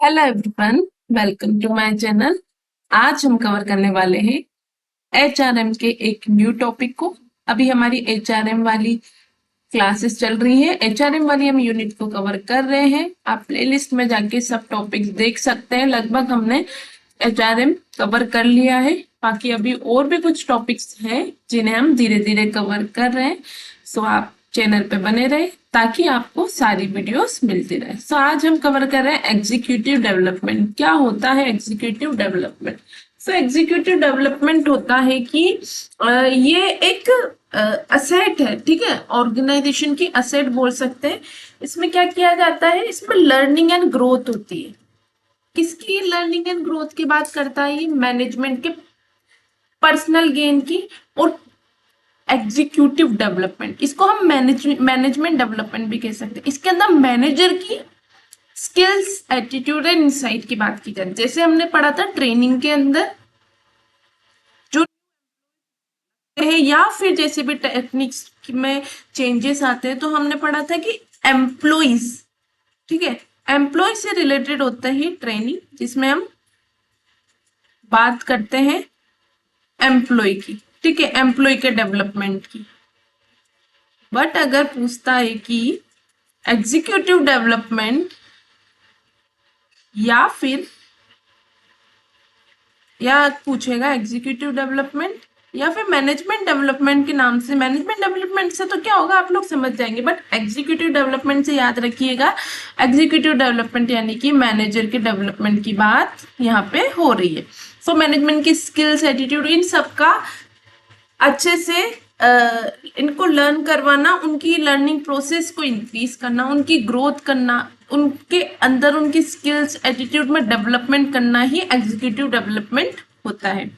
Hello everyone, welcome to my channel. आज हम cover करने वाले हैं एचआरएम के एक न्यू टॉपिक को। अभी हमारी एचआरएम वाली क्लासेस चल रही है। एचआरएम वाली हम यूनिट को कवर कर रहे हैं। आप प्लेलिस्ट में जाके सब टॉपिक्स देख सकते हैं। लगभग हमने एचआरएम कवर कर लिया है। बाकी अभी और भी कुछ टॉपिक्स हैं जिन्हें हम धीरे धीरे कवर कर रहे हैं। सो आप चैनल पे बने रहे ताकि आपको सारी वीडियोस मिलती रहे। सो आज हम कवर कर रहे हैं एग्जीक्यूटिव डेवलपमेंट। क्या होता है एग्जीक्यूटिव डेवलपमेंट? सो एग्जीक्यूटिव डेवलपमेंट होता है कि ये एक असेट है, ठीक है, ऑर्गेनाइजेशन की असेट बोल सकते हैं। इसमें क्या किया जाता है, इसमें लर्निंग एंड ग्रोथ होती है। किसकी लर्निंग एंड ग्रोथ की बात करता है ये? मैनेजमेंट के पर्सनल गेन की। और एग्जीक्यूटिव डेवलपमेंट, इसको हम मैनेजमेंट डेवलपमेंट भी कह सकते हैं। इसके अंदर मैनेजर की स्किल्स, एटीट्यूड एंड इंसाइट की बात की जाए। जैसे हमने पढ़ा था ट्रेनिंग के अंदर जो है, या फिर जैसे भी टेक्निक्स में चेंजेस आते हैं, तो हमने पढ़ा था कि एम्प्लॉइज, ठीक है, एम्प्लॉय से रिलेटेड होता है ट्रेनिंग, जिसमें हम बात करते हैं एम्प्लॉय की, ठीक है, एम्प्लॉय के डेवलपमेंट की। बट अगर पूछता है कि एग्जीक्यूटिव डेवलपमेंट या पूछेगा एग्जीक्यूटिव डेवलपमेंट या फिर मैनेजमेंट डेवलपमेंट के नाम से। मैनेजमेंट डेवलपमेंट से तो क्या होगा आप लोग समझ जाएंगे, बट एग्जीक्यूटिव डेवलपमेंट से याद रखिएगा, एग्जीक्यूटिव डेवलपमेंट यानी कि मैनेजर के डेवलपमेंट की बात यहाँ पे हो रही है। सो मैनेजमेंट की स्किल्स, एटीट्यूड, इन सबका अच्छे से इनको लर्न करवाना, उनकी लर्निंग प्रोसेस को इंक्रीज करना, उनकी ग्रोथ करना, उनके अंदर उनकी स्किल्स, एटीट्यूड में डेवलपमेंट करना ही एग्जीक्यूटिव डेवलपमेंट होता है,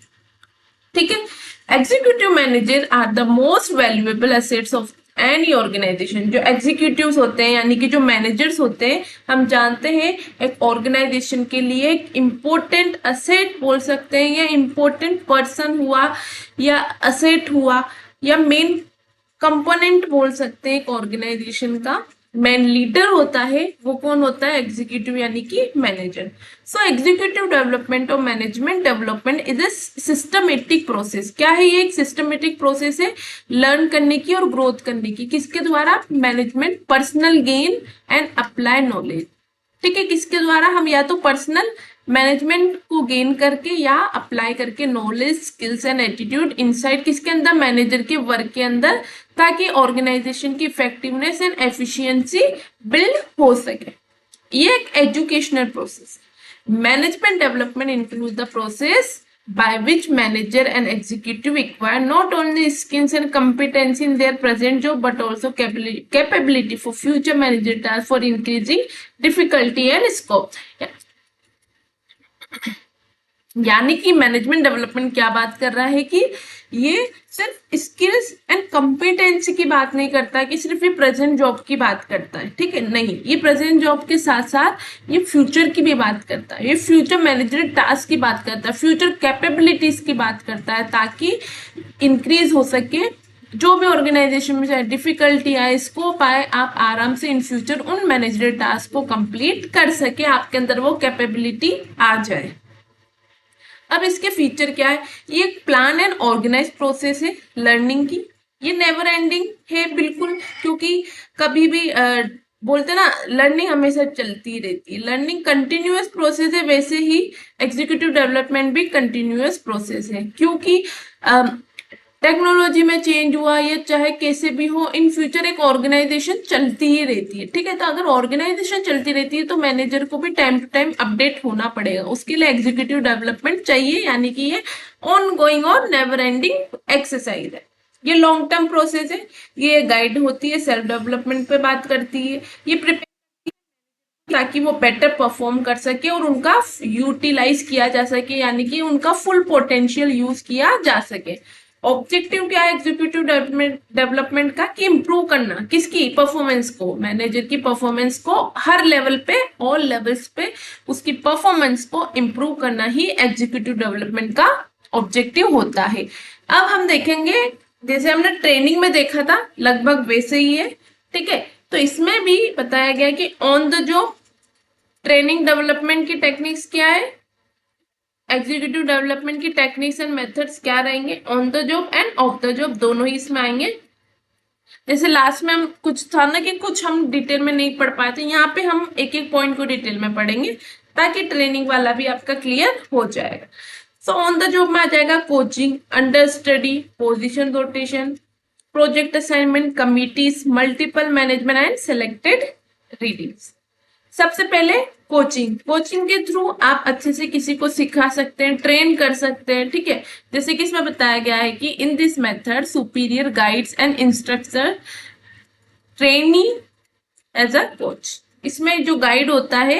ठीक है। Executive manager are the most valuable assets of any organisation. जो एग्जीक्यूटिव्स होते हैं यानी कि जो मैनेजर्स होते हैं, हम जानते हैं एक ऑर्गेनाइजेशन के लिए एक इम्पोर्टेंट असेट बोल सकते हैं, या इम्पोर्टेंट पर्सन हुआ, या असेट हुआ, या मेन कंपोनेंट बोल सकते हैं एक ऑर्गेनाइजेशन का। मेन लीडर होता है, वो कौन होता है? एग्जीक्यूटिव यानी कि मैनेजर। सो एग्जीक्यूटिव डेवलपमेंट और management development is a systematic process. क्या है ये? एक सिस्टमेटिक प्रोसेस है लर्न करने की और ग्रोथ करने की। किसके द्वारा? Management personal gain and apply knowledge, ठीक है। किसके द्वारा? हम या तो पर्सनल मैनेजमेंट को गेन करके या अप्लाई करके knowledge, skills and attitude, insight, किसके अंदर? मैनेजर के वर्क के अंदर, ताकि ऑर्गेनाइजेशन की इफेक्टिवनेस एंड एफिशिएंसी बिल्ड हो सके। ये एक educational process. Management development include the process by which manager and executive acquire not only skills and competency in their present job but also capability for future manager tasks for increasing difficulty and scope। यानी कि management development क्या बात कर रहा है कि ये सिर्फ स्किल्स एंड कॉम्पिटेंसी की बात नहीं करता कि सिर्फ ये प्रेजेंट जॉब की बात करता है, ठीक है, नहीं, ये प्रेजेंट जॉब के साथ साथ ये फ्यूचर की भी बात करता है, ये फ्यूचर मैनेजर टास्क की बात करता है, फ्यूचर कैपेबिलिटीज की बात करता है, ताकि इंक्रीज हो सके जो भी ऑर्गेनाइजेशन में चाहे डिफिकल्टी आए, स्कोप आए, आप आराम से इन फ्यूचर उन मैनेजर टास्क को कंप्लीट कर सके, आपके अंदर वो कैपेबिलिटी आ जाए। अब इसके फीचर क्या है? ये एक प्लान एंड ऑर्गेनाइज प्रोसेस है लर्निंग की। ये नेवर एंडिंग है बिल्कुल, क्योंकि कभी भी बोलते ना, लर्निंग हमेशा चलती रहती है, लर्निंग कंटिन्यूअस प्रोसेस है। वैसे ही एग्जीक्यूटिव डेवलपमेंट भी कंटिन्यूअस प्रोसेस है, क्योंकि टेक्नोलॉजी में चेंज हुआ या चाहे कैसे भी हो, इन फ्यूचर एक ऑर्गेनाइजेशन चलती ही रहती है, ठीक है। तो अगर ऑर्गेनाइजेशन चलती रहती है तो मैनेजर को भी टाइम टू टाइम अपडेट होना पड़ेगा, उसके लिए एग्जीक्यूटिव डेवलपमेंट चाहिए। यानी कि ये ऑन गोइंग और नेवर एंडिंग एक्सरसाइज है। ये लॉन्ग टर्म प्रोसेस है, ये गाइड होती है, सेल्फ डेवलपमेंट पे बात करती है, ये प्रिपेयर ताकि वो बेटर परफॉर्म कर सके और उनका यूटिलाइज किया जा सके, यानी कि उनका फुल पोटेंशियल यूज किया जा सके। ऑब्जेक्टिव क्या है एग्जीक्यूटिव डेवलपमेंट का? कि इंप्रूव करना किसकी? परफॉर्मेंस को, मैनेजर की परफॉर्मेंस को हर लेवल पे, ऑल लेवल्स पे उसकी परफॉर्मेंस को इंप्रूव करना ही एग्जीक्यूटिव डेवलपमेंट का ऑब्जेक्टिव होता है। अब हम देखेंगे, जैसे हमने ट्रेनिंग में देखा था लगभग वैसे ही है, ठीक है। तो इसमें भी बताया गया कि on the job training development की टेक्निक्स क्या है, एग्जीक्यूटिव डेवलपमेंट की टेक्निक्स एंड मेथड्स क्या रहेंगे, on the job end of the job दोनों ही इसमें आएंगे। जैसे लास्ट में हम कुछ था ना कि कुछ हम डिटेल में नहीं पढ़ पाए थे, यहाँ पे हम एक एक पॉइंट को डिटेल में पढ़ेंगे ताकि ट्रेनिंग वाला भी आपका क्लियर हो जाएगा। सो ऑन द जॉब में आ जाएगा coaching, under study, position rotation, project assignment, committees, multiple management and selected readings. सबसे पहले कोचिंग, कोचिंग के थ्रू आप अच्छे से किसी को सिखा सकते हैं, ट्रेन कर सकते हैं, ठीक है। जैसे कि इसमें बताया गया है कि in this method superior guides and instructor trainee as a coach. इसमें जो गाइड होता है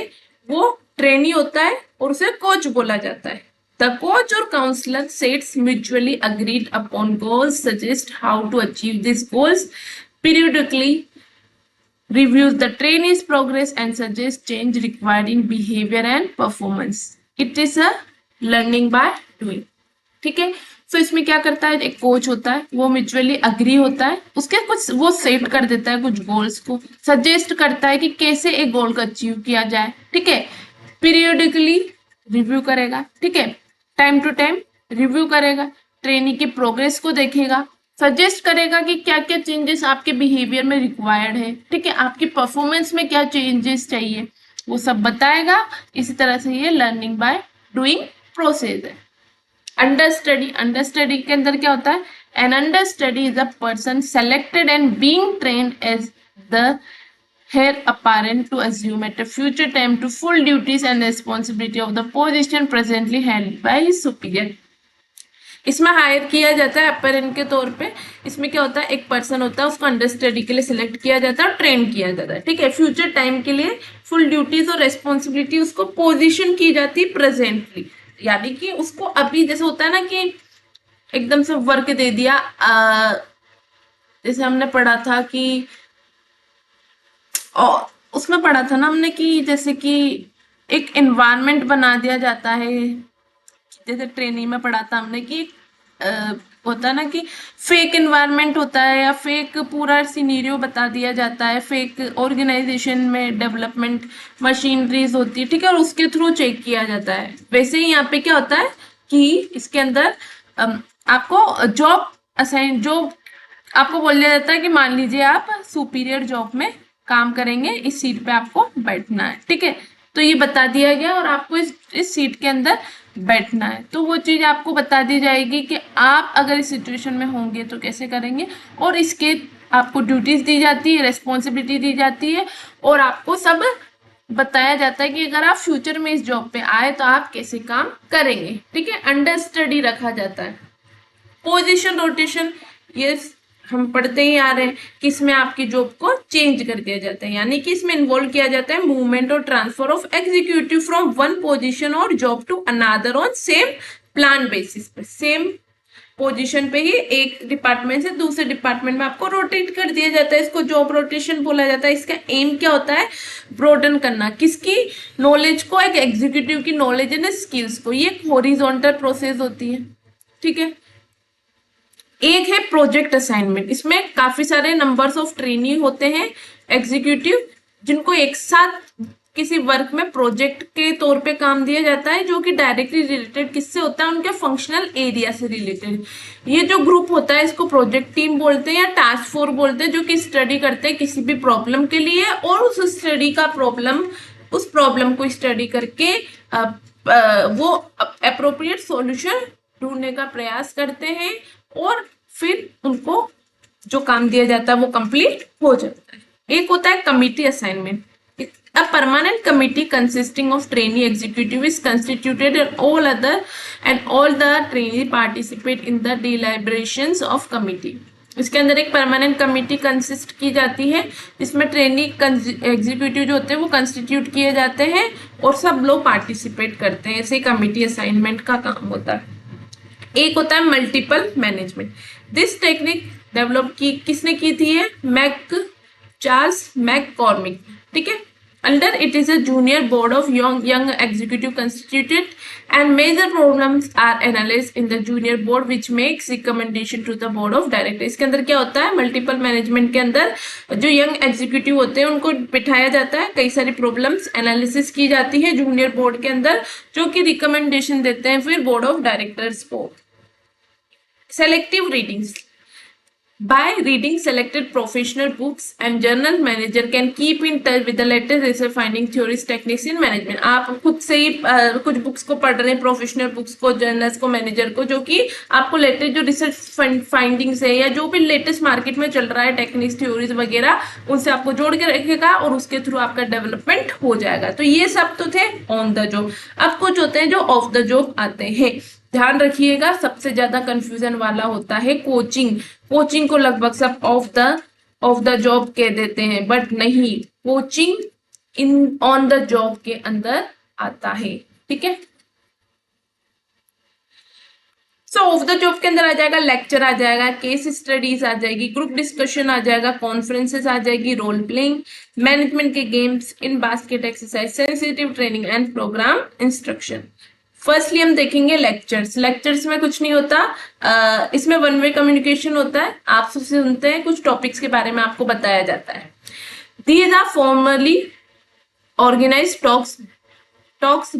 वो ट्रेनी होता है और उसे कोच बोला जाता है। द कोच और counsellor sets mutually agreed upon goals, suggest how to achieve this goals, periodically reviews the trainee's progress and suggests change required in behavior and performance. It is a learning by doing. ठीक है। सो इसमें क्या करता है, एक coach होता है, वो म्यूचुअली अग्री होता है, उसके कुछ वो सेट कर देता है कुछ गोल्स को, सजेस्ट करता है कि कैसे एक गोल को अचीव किया जाए, ठीक है। पीरियडिकली रिव्यू करेगा, ठीक है, टाइम टू टाइम रिव्यू करेगा, ट्रेनी की प्रोग्रेस को देखेगा, सजेस्ट करेगा कि क्या क्या चेंजेस आपके बिहेवियर में रिक्वायर्ड है, ठीक है, आपकी परफॉर्मेंस में क्या चेंजेस चाहिए वो सब बताएगा। इसी तरह से ये लर्निंग बाय डूइंग प्रोसेस है। अंडर स्टडी, अंडर स्टडी के अंदर क्या होता है, an understudy is a person selected and being trained as the heir apparent to assume at a future time to full duties and responsibility of the position presently held by his superior. इसमें higher किया जाता है apparent के तौर पे। इसमें क्या होता है, एक पर्सन होता है, उसको अंडर स्टडी के लिए सिलेक्ट किया जाता है और ट्रेन किया जाता है, ठीक है। फ्यूचर टाइम के लिए फुल ड्यूटीज और रेस्पॉन्सिबिलिटी उसको पोजीशन की जाती है प्रेजेंटली, यानी कि उसको अभी जैसे होता है ना कि एकदम से वर्क दे दिया, जैसे हमने पढ़ा था कि और उसमें पढ़ा था ना हमने कि जैसे कि एक एनवायरनमेंट बना दिया जाता है, जैसे ट्रेनिंग में पढ़ा था हमने कि होता है ना कि फेक एनवायरनमेंट होता है या फेक पूरा सिनेरियो बता दिया जाता है, फेक ऑर्गेनाइजेशन में डेवलपमेंट मशीनरीज होती है, ठीक है, और उसके थ्रू चेक किया जाता है। वैसे ही यहाँ पे क्या होता है कि इसके अंदर आपको जॉब असाइन, जॉब आपको बोल दिया जाता है कि मान लीजिए आप सुपीरियर जॉब में काम करेंगे, इस सीट पे आपको बैठना है, ठीक है, तो ये बता दिया गया और आपको इस सीट के अंदर बैठना है। तो वो चीज आपको बता दी जाएगी कि आप अगर इस सिचुएशन में होंगे तो कैसे करेंगे, और इसके आपको ड्यूटीज दी जाती है, रेस्पॉन्सिबिलिटी दी जाती है, और आपको सब बताया जाता है कि अगर आप फ्यूचर में इस जॉब पे आए तो आप कैसे काम करेंगे, ठीक है। अंडर स्टडी रखा जाता है। पोजीशन रोटेशन, ये हम पढ़ते ही आ रहे हैं कि इसमें आपकी जॉब को चेंज कर दिया जाता है, यानी कि इसमें इन्वॉल्व किया जाता है मूवमेंट और transfer of executive from one position or job to another on same plan basis पे। सेम पोजीशन पे ही एक डिपार्टमेंट से दूसरे डिपार्टमेंट में आपको रोटेट कर दिया जाता है, इसको जॉब रोटेशन बोला जाता है। इसका एम क्या होता है, ब्रॉडन करना किसकी नॉलेज को, एक एग्जीक्यूटिव की नॉलेज एंड स्किल्स को। ये एक हॉरिजॉन्टल प्रोसेस होती है, ठीक है। एक है प्रोजेक्ट असाइनमेंट, इसमें काफी सारे नंबर्स ऑफ ट्रेनी होते हैं एग्जीक्यूटिव, जिनको एक साथ किसी वर्क में प्रोजेक्ट के तौर पे काम दिया जाता है, जो कि डायरेक्टली रिलेटेड किससे होता है, उनके फंक्शनल एरिया से रिलेटेड। ये जो ग्रुप होता है इसको प्रोजेक्ट टीम बोलते हैं या टास्क फोर्स बोलते हैं, जो कि स्टडी करते हैं किसी भी प्रॉब्लम के लिए, और उस स्टडी का उस प्रॉब्लम को स्टडी करके वो अप्रोप्रिएट सॉल्यूशन ढूंढने का प्रयास करते हैं, और फिर उनको जो काम दिया जाता है वो कंप्लीट हो जाता है। एक होता है committee assignment. A permanent committee consisting of trainee executive is constituted and all the trainee participate in the deliberations of committee. इसके अंदर एक परमानेंट कमिटी कंसिस्ट की जाती है, जिसमें ट्रेनी एग्जीक्यूटिव जो होते हैं वो कंस्टिट्यूट किए जाते हैं और सब लोग पार्टिसिपेट करते हैं। ऐसे कमिटी असाइनमेंट का काम होता है। एक होता है multiple management. This technique develop किसने की थी है, चार्ल्स मैककॉर्मिक, ठीक है। Under it is a junior board of young executive constituted and major problems are analyzed in the junior board which makes recommendation to the board of directors. इसके अंदर क्या होता है, मल्टीपल मैनेजमेंट के अंदर जो यंग एग्जीक्यूटिव होते हैं उनको बिठाया जाता है, कई सारी प्रॉब्लम्स एनालिसिस की जाती है जूनियर बोर्ड के अंदर, जो कि रिकमेंडेशन देते हैं फिर बोर्ड ऑफ डायरेक्टर्स को. Selective readings. By reading selected professional books and journal, manager can keep in touch with the latest research finding, theories, techniques in management. आप खुद से ही कुछ बुक्स को पढ़ रहे हैं, प्रोफेशनल बुक्स को, जर्नल्स को, मैनेजर को, जो कि आपको लेटेस्ट जो रिसर्च फाइंडिंग्स है या जो भी लेटेस्ट मार्केट में चल रहा है, टेक्निक्स, थ्योरीज वगैरह, उनसे आपको जोड़ के रखेगा और उसके थ्रू आपका डेवलपमेंट हो जाएगा. तो ये सब तो थे ऑन द जॉब. अब कुछ होते हैं जो ऑफ द जॉब आते हैं. ध्यान रखिएगा, सबसे ज्यादा कंफ्यूजन वाला होता है कोचिंग. कोचिंग को लगभग सब ऑफ द जॉब कह देते हैं, बट नहीं, coaching in on the job के अंदर आता है. ठीक है, सो ऑफ द जॉब के अंदर आ जाएगा लेक्चर, आ जाएगा केस स्टडीज, आ जाएगी ग्रुप डिस्कशन, आ जाएगा कॉन्फ्रेंसेस, आ जाएगी रोल प्लेइंग, मैनेजमेंट के games, in basket exercise, sensitive training and programme instruction. Firstly हम देखेंगे लेक्चर्स. लेक्चर्स में कुछ नहीं होता, इसमें वन वे कम्युनिकेशन होता है. आप सुनते हैं, कुछ टॉपिक्स के बारे में आपको बताया जाता है. These are formally organised talks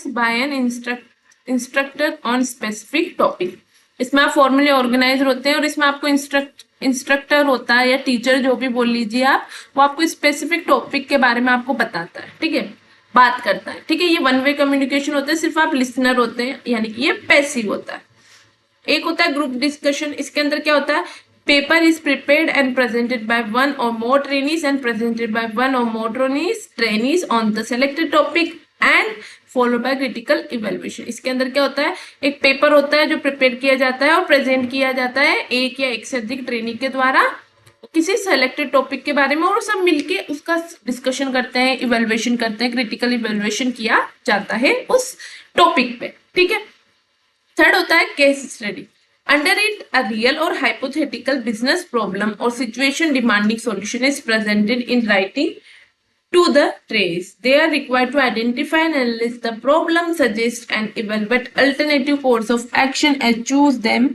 by an instructor on specific topic. इसमें आप फॉर्मली ऑर्गेनाइज होते हैं और इसमें आपको इंस्ट्रक्टर होता है या टीचर, जो भी बोल लीजिए आप, वो आपको स्पेसिफिक टॉपिक के बारे में आपको बताता है. ठीक है, बात करता है. ठीक है, ये वन वे कम्युनिकेशन होता है, सिर्फ आप लिसनर होते हैं, यानी कि ये पैसिव होता है. एक होता है ग्रुप डिस्कशन. इसके अंदर क्या होता है, paper is prepared and presented by one or more trainees and presented by one or more trainees on the selected topic and followed by critical evaluation. इसके अंदर क्या होता है, एक पेपर होता है जो प्रिपेयर किया जाता है और प्रेजेंट किया जाता है एक या एक से अधिक ट्रेनी के द्वारा किसी सेलेक्टेड टॉपिक के बारे में, और सब मिलके उसका डिस्कशन करते हैं, इवेल्युएशन करते हैं, क्रिटिकल इवेल्युएशन किया जाता है उस टॉपिक पे. ठीक है, थर्ड होता है case study. Under it a real और हाइपोथेटिकल बिजनेस प्रॉब्लम और situation demanding solution is presented in writing to the trace. They are required to identify and analyze the problem, suggest and evaluate alternative course of action and choose them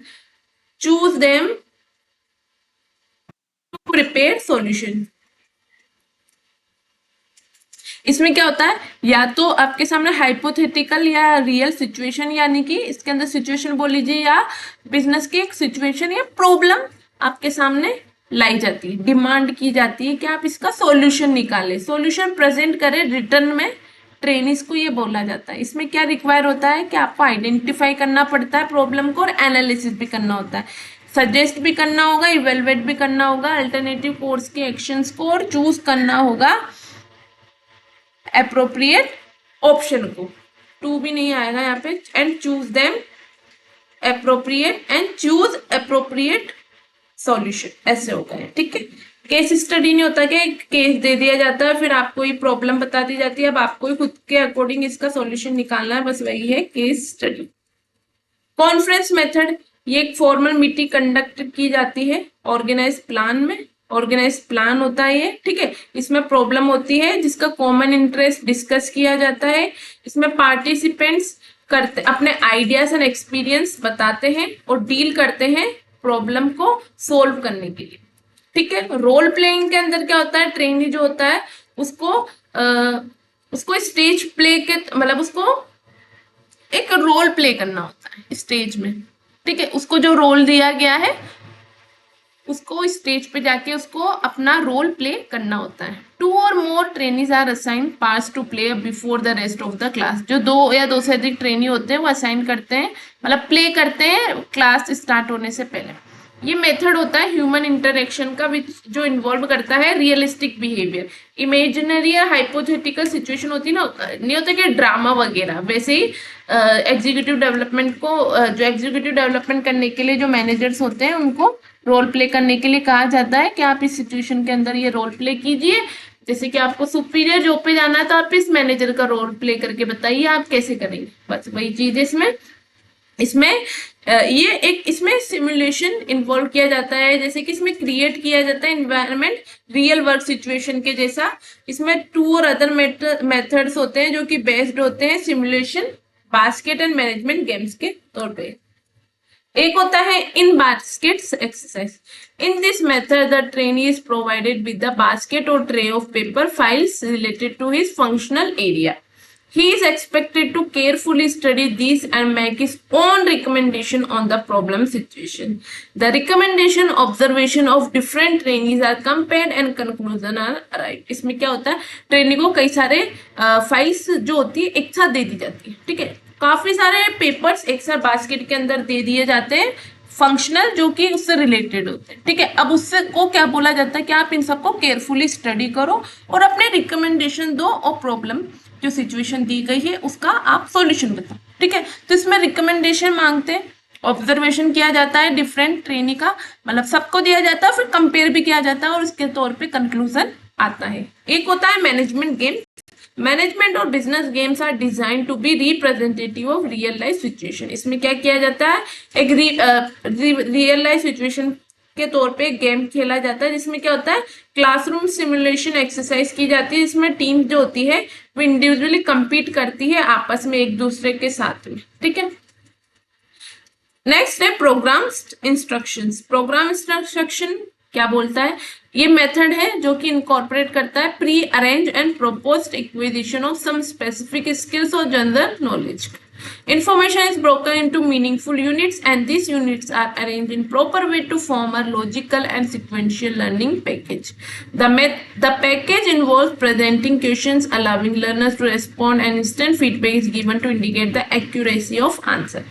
to prepare solution. इसमें क्या होता है, या तो आपके सामने hypothetical या real situation, यानी कि इसके अंदर सिचुएशन बोल लीजिए, या बिजनेस की एक सिचुएशन या प्रॉब्लम आपके सामने लाई जाती है, डिमांड की जाती है कि आप इसका सॉल्यूशन निकालें, सॉल्यूशन प्रेजेंट करें रिटर्न में. ट्रेनिस को ये बोला जाता है. इसमें क्या रिक्वायर होता है कि आपको आइडेंटिफाई करना पड़ता है प्रॉब्लम को और एनालिसिस भी करना होता है, सजेस्ट भी करना होगा, इवेलुएट भी करना होगा अल्टरनेटिव कोर्स के एक्शंस को, और चूज करना होगा अप्रोप्रिएट ऑप्शन को. टू भी नहीं आएगा यहाँ पे, and choose them appropriate solution, ऐसे होगा है. ठीक है, केस स्टडी नहीं होता क्या, एक केस दे दिया जाता है, फिर आपको ये प्रॉब्लम बता दी जाती है, अब आपको ही खुद के अकॉर्डिंग इसका सॉल्यूशन निकालना है, बस वही है केस स्टडी. कॉन्फ्रेंस मेथड, ये एक फॉर्मल मीटिंग कंडक्ट की जाती है ऑर्गेनाइज प्लान होता है ये. ठीक है, इसमें प्रॉब्लम होती है जिसका कॉमन इंटरेस्ट डिस्कस किया जाता है. इसमें पार्टिसिपेंट्स अपने आइडियाज एंड एक्सपीरियंस बताते हैं और डील करते हैं प्रॉब्लम को सोल्व करने के लिए. ठीक है, रोल प्लेइंग के अंदर क्या होता है, ट्रेनी जो होता है उसको स्टेज प्ले के, मतलब उसको एक रोल प्ले करना होता है स्टेज में. ठीक है, उसको जो रोल दिया गया है उसको स्टेज पे जाके उसको अपना रोल प्ले करना होता है. 2 or more trainees are assigned parts to play before the rest of the class. जो 2 या 2 से अधिक ट्रेनी होते हैं वो असाइन करते हैं, मतलब प्ले करते हैं क्लास स्टार्ट होने से पहले. ये मेथड होता है ह्यूमन इंटरेक्शन का, जो इन्वॉल्व करता है रियलिस्टिक बिहेवियर. इमेजिनरी या हाइपोथेटिकल सिचुएशन होती है ना, नहीं होता कि ड्रामा वगैरह, वैसे ही एग्जीक्यूटिव डेवलपमेंट को, जो एग्जीक्यूटिव डेवलपमेंट करने के लिए जो मैनेजर्स होते हैं उनको रोल प्ले करने के लिए कहा जाता है कि आप इस सिचुएशन के अंदर ये रोल प्ले कीजिए. जैसे कि आपको सुपीरियर जॉब पे जाना है तो आप इस मैनेजर का रोल प्ले करके बताइए आप कैसे करेंगे, बस वही चीज है इसमें. इसमें ये एक इसमें सिमुलेशन इन्वॉल्व किया जाता है, जैसे कि इसमें क्रिएट किया जाता है एनवायरनमेंट रियल वर्क सिचुएशन के जैसा। इसमें 2 और अदर मेथड्स होते हैं जो कि बेस्ड होते हैं simulation, basket and management games के तौर पे। एक होता है in baskets exercise. In this method the trainee is provided with the basket or tray of paper files related to his functional area. He is expected to carefully study these and make his own recommendation on the problem situation. The recommendation observation of different trainees are compared and conclusion are arrived. इसमें क्या होता है, trainee को कई सारे files जो होती है एक साथ दे दी जाती है, ठीक है, काफी सारे पेपर्स एक साथ बास्केट के अंदर दे दिए जाते हैं फंक्शनल, जो कि उससे रिलेटेड होते हैं, ठीक है। अब उससे को क्या बोला जाता है कि आप इन सबको केयरफुली स्टडी करो और अपने रिकमेंडेशन दो और प्रॉब्लम जो सिचुएशन दी गई है उसका आप सॉल्यूशन बताओ, ठीक है। तो इसमें रिकमेंडेशन मांगते हैं, ऑब्जर्वेशन किया जाता है डिफरेंट ट्रेनी का, मतलब सबको दिया जाता है, फिर कंपेयर भी किया जाता है और उसके तौर पे कंक्लूजन आता है। एक होता है मैनेजमेंट गेम। मैनेजमेंट और business games are design to be representative of real life situation. इसमें क्या किया जाता है, एक रियल लाइफ सिचुएशन के तौर पे गेम खेला जाता है, जिसमें क्या होता है क्लासरूम सिमुलेशन एक्सरसाइज की जाती है, जिसमें टीम जो होती है वो इंडिविजुअली compete करती है आपस में एक दूसरे के साथ में, ठीक है। नेक्स्ट है प्रोग्राम इंस्ट्रक्शंस। प्रोग्राम इंस्ट्रक्शन क्या बोलता है, ये मेथड है जो कि इनकॉर्पोरेट करता है pre arrange and proposed acquisition of some specific skills or general knowledge. Information is broken into meaningful units and these units are arranged in proper way to form a logical and sequential learning package. The package involves presenting questions, allowing learners to respond and instant feedback is given to indicate the accuracy of answer.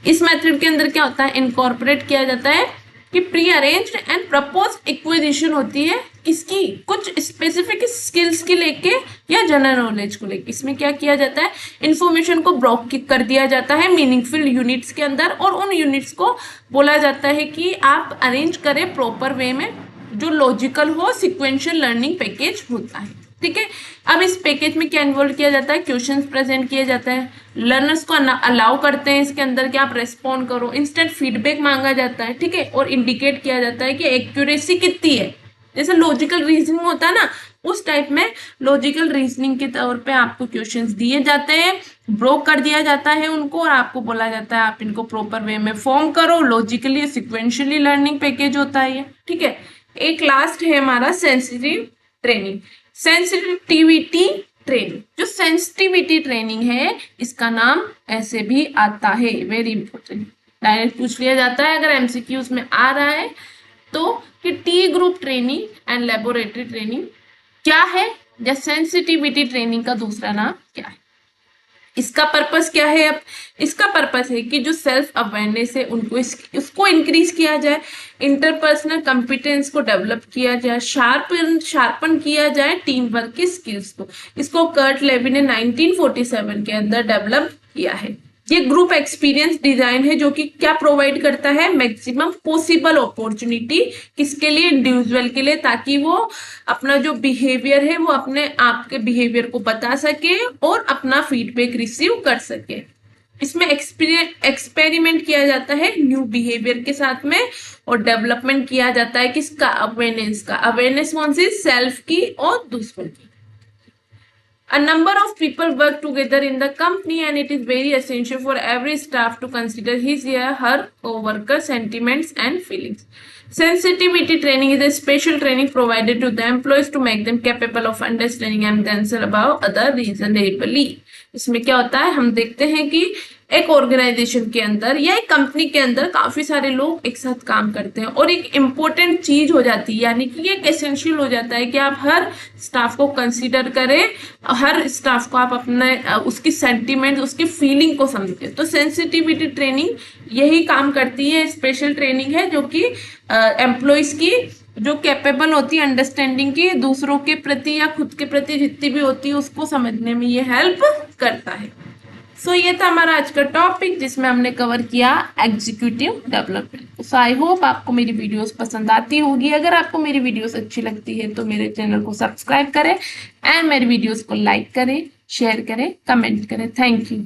इस method के अंदर क्या होता है, incorporate किया जाता है कि pre arranged and proposed acquisition होती है किसकी, कुछ स्पेसिफिक स्किल्स की लेके या जनरल नॉलेज को लेके। इसमें क्या किया जाता है, इंफॉर्मेशन को ब्लॉक कर दिया जाता है मीनिंगफुल यूनिट्स के अंदर और उन यूनिट्स को बोला जाता है कि आप अरेंज करें प्रॉपर वे में जो लॉजिकल हो, सिक्वेंशियल लर्निंग पैकेज होता है, ठीक है। अब इस पैकेज में क्या इन्वॉल्व किया जाता है, क्वेश्चंस प्रेजेंट किए जाते हैं, लर्नर्स को अलाउ करते हैं इसके अंदर कि आप रेस्पॉन्ड करो, इंस्टेंट फीडबैक मांगा जाता है, ठीक है, और इंडिकेट किया जाता है कि एक्यूरेसी कितनी है, जैसे लॉजिकल रीजनिंग होता है ना उस टाइप में लॉजिकल रीजनिंग के तौर पे आपको क्वेश्चंस दिए जाते हैं, ब्रोक कर दिया जाता है उनको और आपको बोला जाता है आप इनको प्रॉपर वे में फॉर्म करो, लॉजिकली सिक्वेंशियली लर्निंग पैकेज होता है ये, ठीक है। एक लास्ट है हमारा सेंसिटिव ट्रेनिंग। सेंसिटिविटी ट्रेनिंग, जो सेंसिटिविटी ट्रेनिंग है इसका नाम ऐसे भी आता है, वेरी इंपॉर्टेंट, डायरेक्ट पूछ लिया जाता है अगर एमसीक्यूज में आ रहा है तो, कि T group training and laboratory training क्या है या सेंसिटिविटी ट्रेनिंग का दूसरा नाम क्या है। इसका पर्पस क्या है, अब इसका पर्पस है कि जो सेल्फ अवेयरनेस है उनको उसको इंक्रीज किया जाए, इंटरपर्सनल कॉम्पिटेंस को डेवलप किया जाए, शार्पन किया जाए टीम वर्क की स्किल्स को। इसको कर्ट लेवी ने 1947 के अंदर डेवलप किया है। ये ग्रुप एक्सपीरियंस डिजाइन है जो कि क्या प्रोवाइड करता है, मैक्सिमम पॉसिबल अपॉर्चुनिटी किसके लिए, इंडिविजुअल के लिए, ताकि वो अपना जो बिहेवियर है वो अपने आप के बिहेवियर को बता सके और अपना फीडबैक रिसीव कर सके। इसमें एक्सपेरिमेंट किया जाता है न्यू बिहेवियर के साथ में और डेवलपमेंट किया जाता है किसका, अवेयरनेस का। अवेयरनेस कौन सी, सेल्फ की और दूसरों की। A number of people work together in the company and it is very essential for every staff to consider his or her co-worker sentiments and feelings. Sensitivity training is a special training provided to the employees to make them capable of understanding and themselves above other reasonably. इसमें क्या होता है, हम देखते हैं कि एक organisation के अंदर या एक कंपनी के अंदर काफी सारे लोग एक साथ काम करते हैं और एक इम्पोर्टेंट चीज हो जाती है, यानी कि एक एसेंशियल हो जाता है कि आप हर स्टाफ को कंसीडर करें, हर स्टाफ को आप अपने उसकी सेंटीमेंट, उसकी फीलिंग को समझें। तो सेंसिटिविटी ट्रेनिंग यही काम करती है, स्पेशल ट्रेनिंग है जो कि एम्प्लॉयज की जो कैपेबल होती है अंडरस्टैंडिंग की दूसरों के प्रति या खुद के प्रति जितनी भी होती है उसको समझने में ये हेल्प करता है। सो ये था हमारा आज का टॉपिक जिसमें हमने कवर किया executive development. So I hope आपको मेरी वीडियोस पसंद आती होगी। अगर आपको मेरी वीडियोस अच्छी लगती है तो मेरे चैनल को सब्सक्राइब करें एंड मेरी वीडियोस को लाइक करें, शेयर करें, कमेंट करें। Thank you.